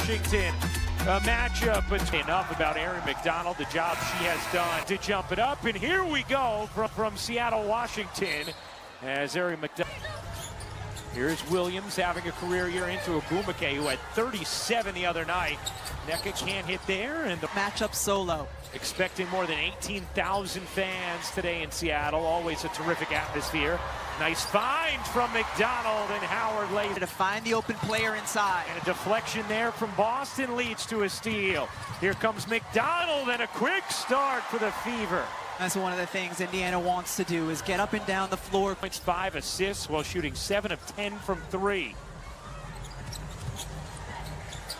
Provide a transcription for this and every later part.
Washington. A matchup, but enough about Erin McDonald, the job she has done to jump it up. And here we go from Seattle, Washington, as Erin McDonald. Here's Williams having a career year into Ogwumike, who had 37 the other night. Nneka can't hit there, and the matchup solo. Expecting more than 18,000 fans today in Seattle. Always a terrific atmosphere. Nice find from McDonald, and Howard lays to find the open player inside. And a deflection there from Boston leads to a steal. Here comes McDonald, and a quick start for the Fever. That's one of the things Indiana wants to do, is get up and down the floor. 5 assists while shooting 7 of 10 from 3.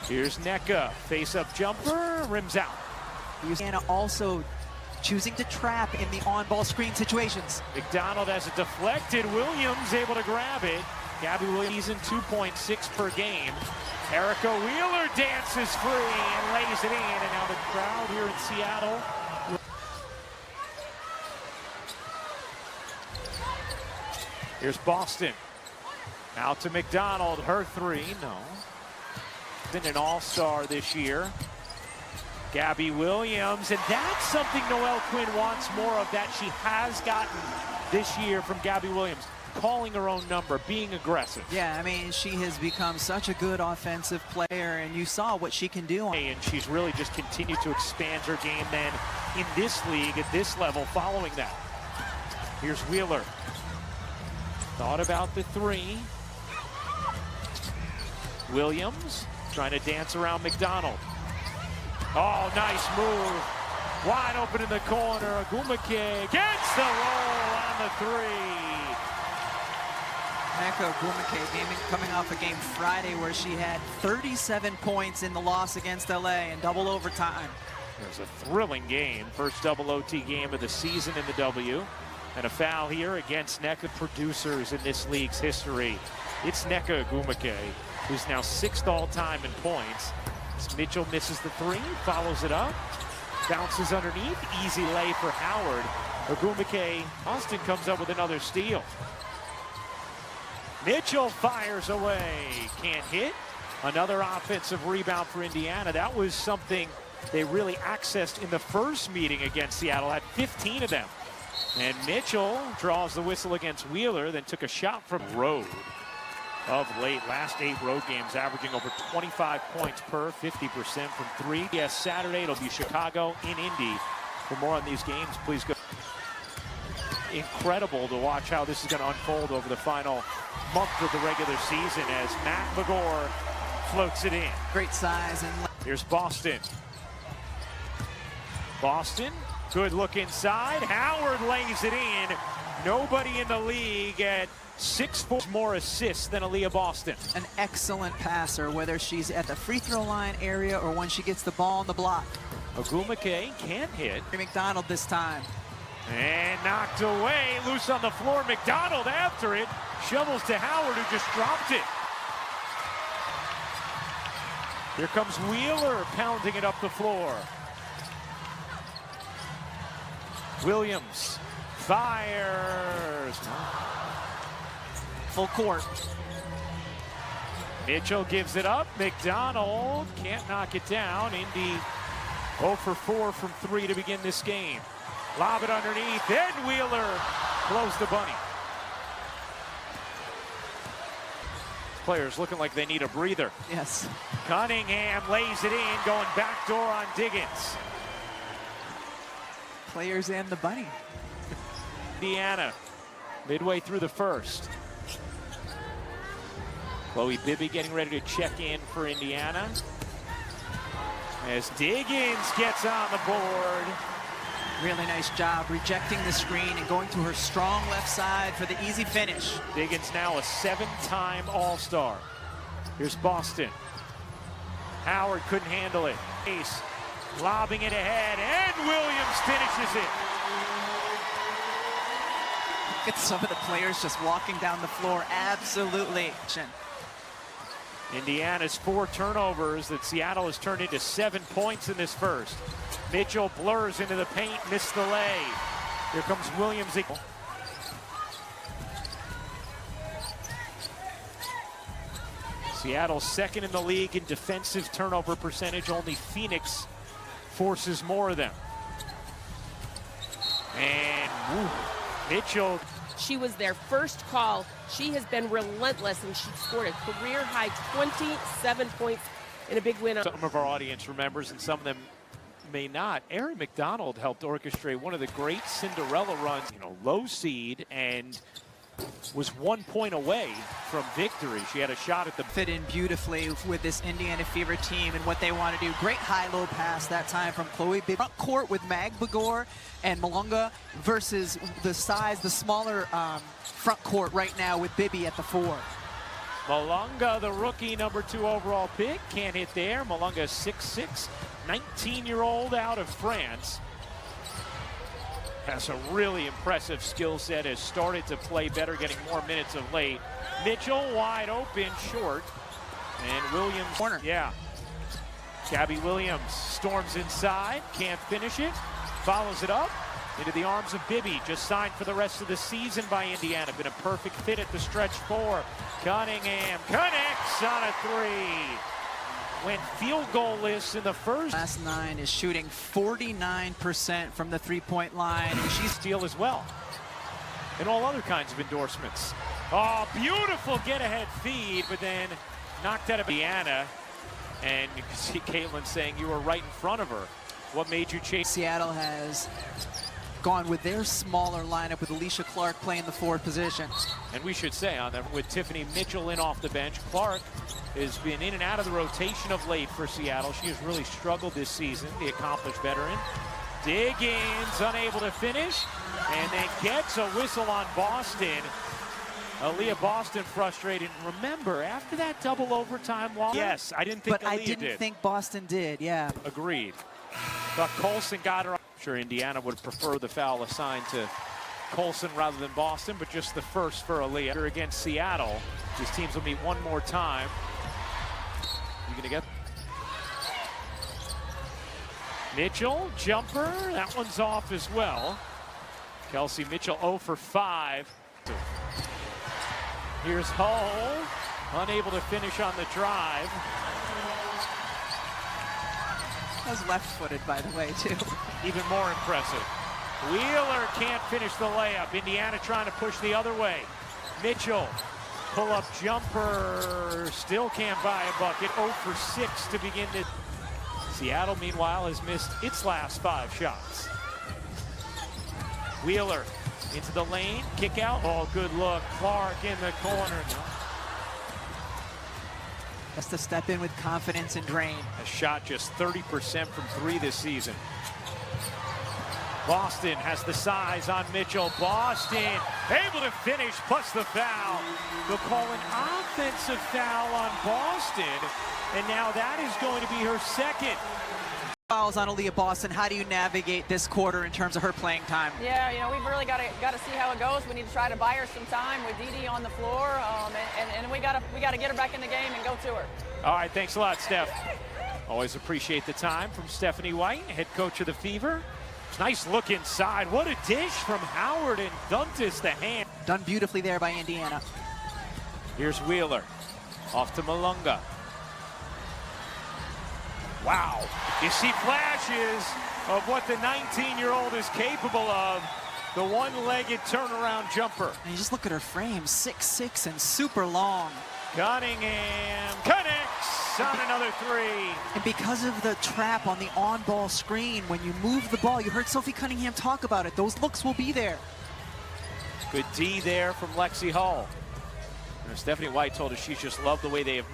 Here's Nneka, face-up jumper, rims out. Indiana also choosing to trap in the on-ball screen situations. McDonald has it deflected. Williams able to grab it. Gabby Williams in 2.6 per game. Erica Wheeler dances free and lays it in. And now the crowd here in Seattle. Here's Boston. Out to McDonald. Her three. No. Been an all-star this year. Gabby Williams, and that's something Noelle Quinn wants more of, that she has gotten this year from Gabby Williams. Calling her own number, being aggressive. Yeah, I mean, she has become such a good offensive player, and you saw what she can do. And she's really just continued to expand her game then in this league at this level following that. Here's Wheeler. Thought about the three. Williams trying to dance around McDonald. Oh, nice move. Wide open in the corner. Ogwumike gets the roll on the three. Nneka Ogwumike coming off a game Friday where she had 37 points in the loss against LA in double overtime. It was a thrilling game. First double OT game of the season in the W. And a foul here against Nneka. Producers in this league's history. It's Nneka Ogwumike, who's now 6th all-time in points. Mitchell misses the three, follows it up, bounces underneath, easy lay for Howard. Ogwumike, Austin comes up with another steal. Mitchell fires away, can't hit. Another offensive rebound for Indiana. That was something they really accessed in the first meeting against Seattle, had 15 of them. And Mitchell draws the whistle against Wheeler, then took a shot from road. Of late, last 8 road games, averaging over 25 points per, 50% from 3. Yes, Saturday it'll be Chicago in Indy. For more on these games, please go. Incredible to watch how this is going to unfold over the final month of the regular season as Matt McGore floats it in. Great size. And here's Boston. Boston, good look inside. Howard lays it in. Nobody in the league at 6'4" more assists than Aaliyah Boston. An excellent passer, whether she's at the free throw line area or when she gets the ball on the block. Ogwumike can't hit. McDonald this time. And knocked away, loose on the floor. McDonald after it, shovels to Howard, who just dropped it. Here comes Wheeler pounding it up the floor. Williams fires. Full court. Mitchell gives it up. McDonald can't knock it down. Indy 0 for 4 from 3 to begin this game. Lob it underneath. Then Wheeler blows the bunny. Players looking like they need a breather. Yes. Cunningham lays it in, going backdoor on Diggins. Players and the bunny. Indiana, midway through the first. Chloe Bibby getting ready to check in for Indiana. As Diggins gets on the board. Really nice job rejecting the screen and going to her strong left side for the easy finish. Diggins now a 7-time All-Star. Here's Boston. Howard couldn't handle it. Ace lobbing it ahead, and Williams finishes it. Look at some of the players just walking down the floor. Absolutely. Indiana's 4 turnovers that Seattle has turned into 7 points in this first. Mitchell blurs into the paint, missed the lay. Here comes Williams. Seattle's second in the league in defensive turnover percentage. Only Phoenix forces more of them. And Mitchell. She was their first call. She has been relentless, and she scored a career-high 27 points in a big win. Some of our audience remembers, and some of them may not. Erin McDonald helped orchestrate one of the great Cinderella runs. Low seed, and was 1 point away from victory. She had a shot at the fit in beautifully with this Indiana Fever team and what they want to do. Great high-low pass that time from Chloe. Front court with Mag Bagor and Malunga versus the smaller front court right now with Bibby at the 4. Malunga, the rookie, number 2 overall pick, can't hit there. Malunga, 6'6", 19-year-old out of France. Has a really impressive skill set, has started to play better, getting more minutes of late. Mitchell wide open, short. And Williams, corner. Yeah. Gabby Williams storms inside, can't finish it. Follows it up into the arms of Bibby, just signed for the rest of the season by Indiana. Been a perfect fit at the stretch 4. Cunningham connects on a 3. Went field goal-less in the first. Last 9 is shooting 49% from the three-point line. And she's steal as well. And all other kinds of endorsements. Oh, beautiful get-ahead feed, but then knocked out of Indiana. And you can see Caitlin saying you were right in front of her. What made you chase? Seattle has gone with their smaller lineup with Alicia Clark playing the 4th position. And we should say on them with Tiffany Mitchell in off the bench. Clark has been in and out of the rotation of late for Seattle. She has really struggled this season, the accomplished veteran. Diggins unable to finish, and then gets a whistle on Boston. Aaliyah Boston frustrated. Remember, after that double overtime loss. Yes, I didn't think But Aaliyah I didn't did. think Boston did, yeah. Agreed. But Colson got her. I'm sure Indiana would prefer the foul assigned to Colson rather than Boston, but just the first for Aaliyah. Against Seattle, these teams will meet one more time. You gonna get Mitchell, jumper, that one's off as well. Kelsey Mitchell 0 for 5. Here's Hull, unable to finish on the drive. That was left-footed, by the way, too. Even more impressive. Wheeler can't finish the layup. Indiana trying to push the other way. Mitchell, pull-up jumper, still can't buy a bucket. 0 for 6 to begin this. Seattle, meanwhile, has missed its last 5 shots. Wheeler into the lane, kick out. Oh, good look. Clark in the corner. Has to step in with confidence and drain. A shot just 30% from 3 this season. Boston has the size on Mitchell. Boston able to finish plus the foul. They'll call an offensive foul on Boston, and now that is going to be her 2nd. Fouls on Aaliyah Boston. How do you navigate this quarter in terms of her playing time? Yeah, we've really got to see how it goes. We need to try to buy her some time with Dee on the floor, and we got to get her back in the game and go to her. All right, thanks a lot, Steph. Always appreciate the time from Stephanie White, head coach of the Fever. Nice look inside. What a dish from Howard, and Duntis the hand. Done beautifully there by Indiana. Here's Wheeler. Off to Malunga. Wow. You see flashes of what the 19-year-old is capable of. The one-legged turnaround jumper. And you just look at her frame, 6'6" and super long. Cunningham connects on another 3. And because of the trap on the on-ball screen, when you move the ball, you heard Sophie Cunningham talk about it, those looks will be there. Good D there from Lexi Hull. And Stephanie White told us she just loved the way they have.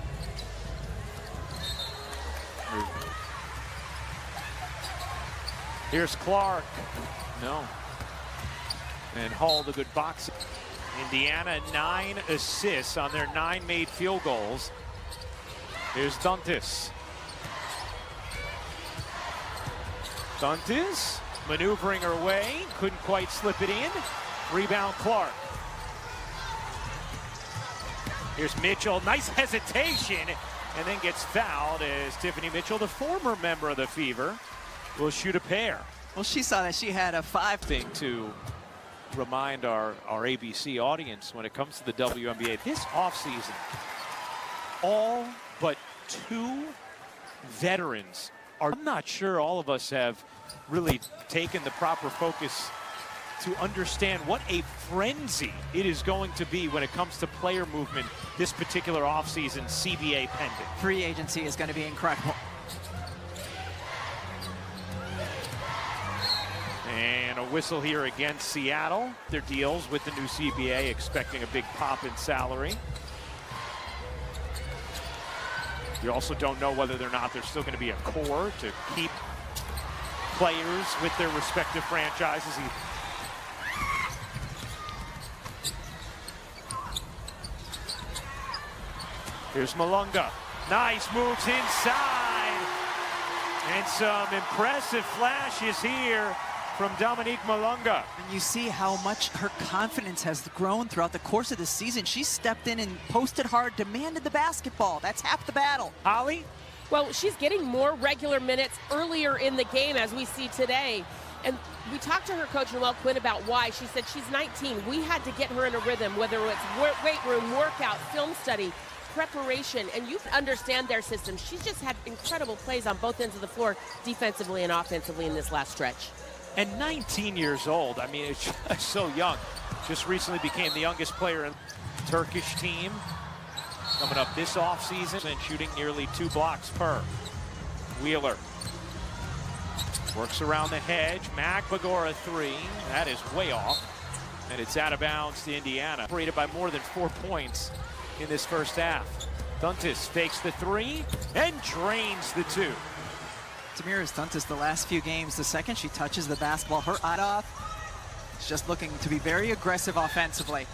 Here's Clark. No. And Hull, the good boxing. Indiana, 9 assists on their 9 made field goals. Here's Duntis. Duntis maneuvering her way, couldn't quite slip it in. Rebound Clark. Here's Mitchell, nice hesitation, and then gets fouled as Tiffany Mitchell, the former member of the Fever, will shoot a pair. Well, she saw that she had a 5 thing to remind our ABC audience when it comes to the WNBA this offseason. all but 2 veterans are. I'm not sure all of us have really taken the proper focus to understand what a frenzy it is going to be when it comes to player movement this particular offseason, CBA pending. Free agency is going to be incredible. And a whistle here against Seattle. Their deals with the new CBA, expecting a big pop in salary. You also don't know whether or not there's still going to be a core to keep players with their respective franchises. Here's Malunga. Nice moves inside. And some impressive flashes here from Dominique Malunga. And you see how much her confidence has grown throughout the course of the season. She stepped in and posted hard, demanded the basketball. That's half the battle. Holly? Well, she's getting more regular minutes earlier in the game, as we see today. And we talked to her coach, Noelle Quinn, about why. She said she's 19. We had to get her in a rhythm, whether it's weight room, workout, film study, preparation, and you understand their system. She's just had incredible plays on both ends of the floor, defensively and offensively, in this last stretch. And 19 years old. I mean, it's just so young. Just recently became the youngest player in the Turkish team. Coming up this offseason and shooting nearly 2 blocks per. Wheeler works around the hedge. Magbagor a 3. That is way off. And it's out of bounds to Indiana. Separated by more than 4 points in this first half. Duntis fakes the 3 and drains the 2. Tamiris Duntis, the last few games, the second she touches the basketball, her eye off, is just looking to be very aggressive offensively.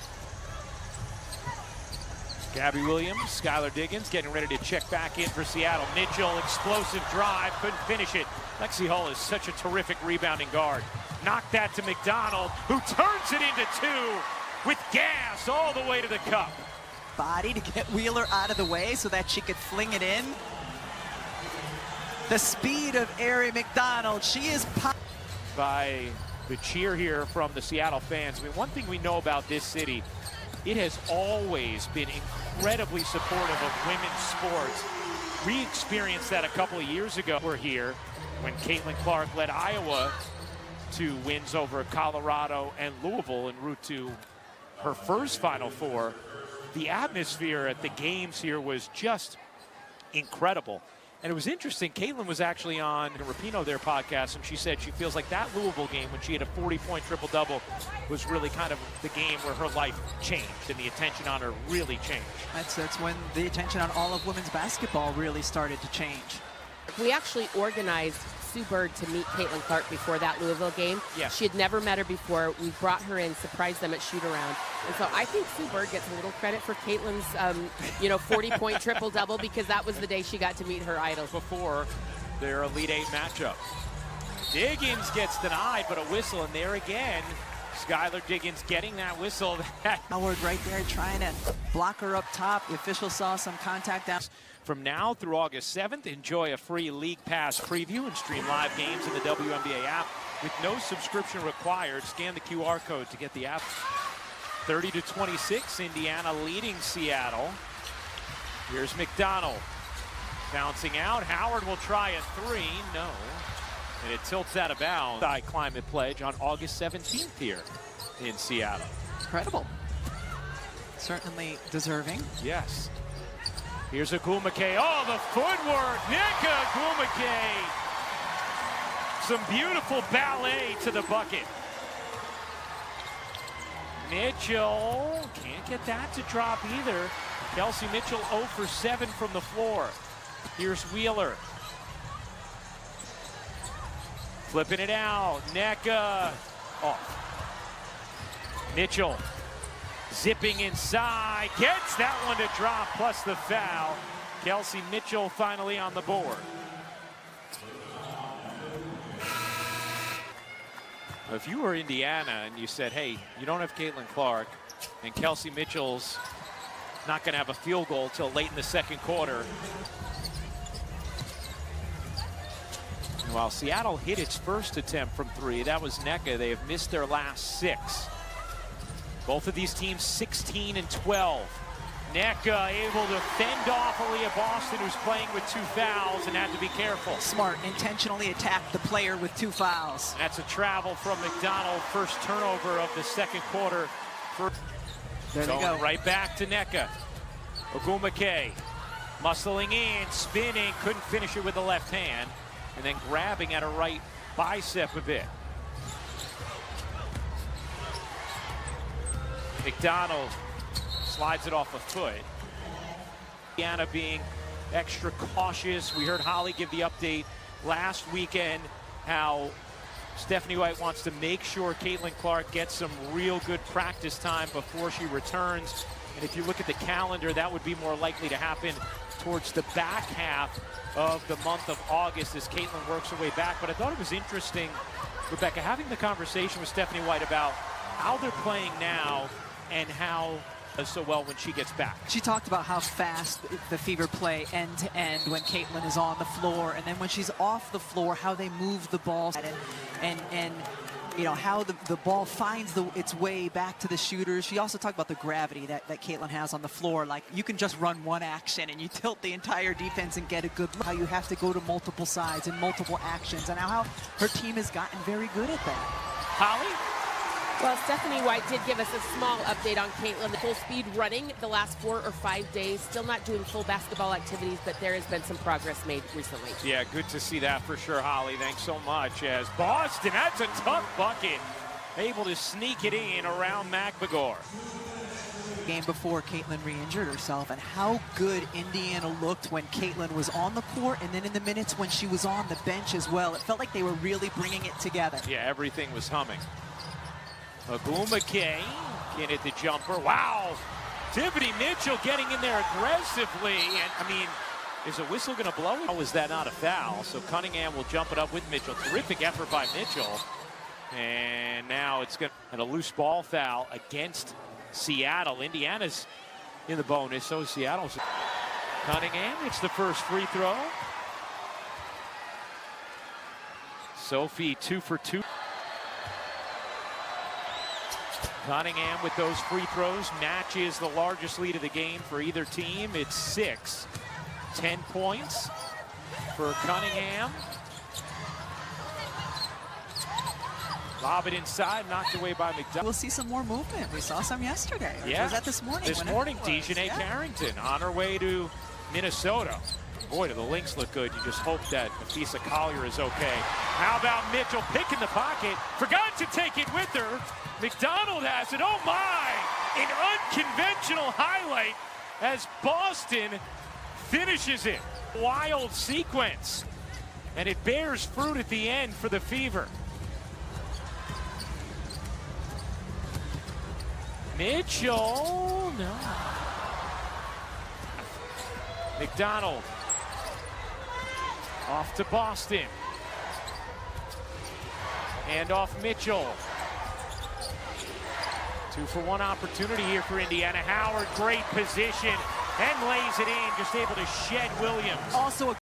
Gabby Williams, Skylar Diggins getting ready to check back in for Seattle. Mitchell, explosive drive, couldn't finish it. Lexi Hull is such a terrific rebounding guard. Knocked that to McDonald, who turns it into 2 with gas all the way to the cup. Body to get Wheeler out of the way so that she could fling it in. The speed of Ari McDonald. She is by the cheer here from the Seattle fans. I mean, one thing we know about this city, it has always been incredibly supportive of women's sports. We experienced that a couple of years ago. We're here when Caitlin Clark led Iowa to wins over Colorado and Louisville en route to her first Final Four. The atmosphere at the games here was just incredible. And it was interesting, Caitlin was actually on Rapinoe, their podcast, and she said she feels like that Louisville game when she had a 40-point triple-double was really kind of the game where her life changed and the attention on her really changed. That's when the attention on all of women's basketball really started to change. We actually organized Sue Bird to meet Caitlin Clark before that Louisville game. Yes. She had never met her before. We brought her in, surprised them at shoot-around. And so I think Sue Bird gets a little credit for Caitlin's, 40-point triple-double, because that was the day she got to meet her idols. Before their Elite 8 matchup. Diggins gets denied, but a whistle, and there again, Skylar Diggins getting that whistle. Howard right there trying to block her up top. The official saw some contact down. From now through August 7th, enjoy a free League Pass preview and stream live games in the WNBA app with no subscription required. Scan the QR code to get the app. 30-26, Indiana leading Seattle. Here's McDonald. Bouncing out. Howard will try a 3. No. And it tilts out of bounds. Climate Pledge on August 17th here in Seattle. Incredible. Certainly deserving. Yes. Here's Agumake. Oh, the footwork. Nika Agumake. Some beautiful ballet to the bucket. Mitchell can't get that to drop either. Kelsey Mitchell 0 for 7 from the floor. Here's Wheeler. Flipping it out. Nneka off. Mitchell zipping inside. Gets that one to drop, plus the foul. Kelsey Mitchell finally on the board. If you were Indiana and you said, hey, you don't have Caitlin Clark, and Kelsey Mitchell's not going to have a field goal till late in the second quarter. And while Seattle hit its first attempt from 3, that was Nneka. They have missed their last 6. Both of these teams 16 and 12 Nneka able to fend off Aaliyah Boston, who's playing with 2 fouls and had to be careful. Smart, intentionally attacked the player with 2 fouls. That's a travel from McDonald, first turnover of the second quarter. There they go. Right back to Nneka. Ogwumike muscling in, spinning, couldn't finish it with the left hand, and then grabbing at her right bicep a bit. McDonald slides it off a foot. Indiana being extra cautious. We heard Holly give the update last weekend how Stephanie White wants to make sure Caitlin Clark gets some real good practice time before she returns. And if you look at the calendar, that would be more likely to happen towards the back half of the month of August as Caitlin works her way back. But I thought it was interesting, Rebecca, having the conversation with Stephanie White about how they're playing now and how does so well when she gets back. She talked about how fast the Fever play end to end when Caitlin is on the floor, and then when she's off the floor, how they move the ball, and you know how the ball finds its way back to the shooters. She also talked about the gravity that Caitlin has on the floor. Like, you can just run one action and you tilt the entire defense and get a good look. How you have to go to multiple sides and multiple actions, and how her team has gotten very good at that. Holly? Well, Stephanie White did give us a small update on Caitlin. The full speed running the last 4 or 5 days. Still not doing full basketball activities, but there has been some progress made recently. Yeah, good to see that for sure, Holly. Thanks so much. As Boston, that's a tough bucket. Able to sneak it in around McBagor. Game before Caitlin re-injured herself, and how good Indiana looked when Caitlin was on the court, and then in the minutes when she was on the bench as well. It felt like they were really bringing it together. Yeah, everything was humming. Ogwumike in at the jumper. Wow! Tiffany Mitchell getting in there aggressively. And, I mean, is a whistle going to blow? How is that not a foul? So Cunningham will jump it up with Mitchell. Terrific effort by Mitchell. And now it's going to... And a loose ball foul against Seattle. Indiana's in the bonus, so is Seattle's. Cunningham, it's the first free throw. Sophie 2 for 2. Cunningham with those free throws matches the largest lead of the game for either team. It's 6. 10 points for Cunningham. Lob it inside, knocked away by McDonald. We'll see some more movement. We saw some yesterday. Yeah. Was that this morning? This morning, Dejanay Carrington on her way to Minnesota. Boy, do the Lynx look good. You just hope that Afisa Collier is okay. How about Mitchell picking the pocket? Forgot to take it with her. McDonald has it. Oh my! An unconventional highlight as Boston finishes it. Wild sequence. And it bears fruit at the end for the Fever. Mitchell, no. McDonald. Off to Boston. And off Mitchell. 2-for-1 opportunity here for Indiana. Howard, great position, and lays it in, just able to shed Williams. Also a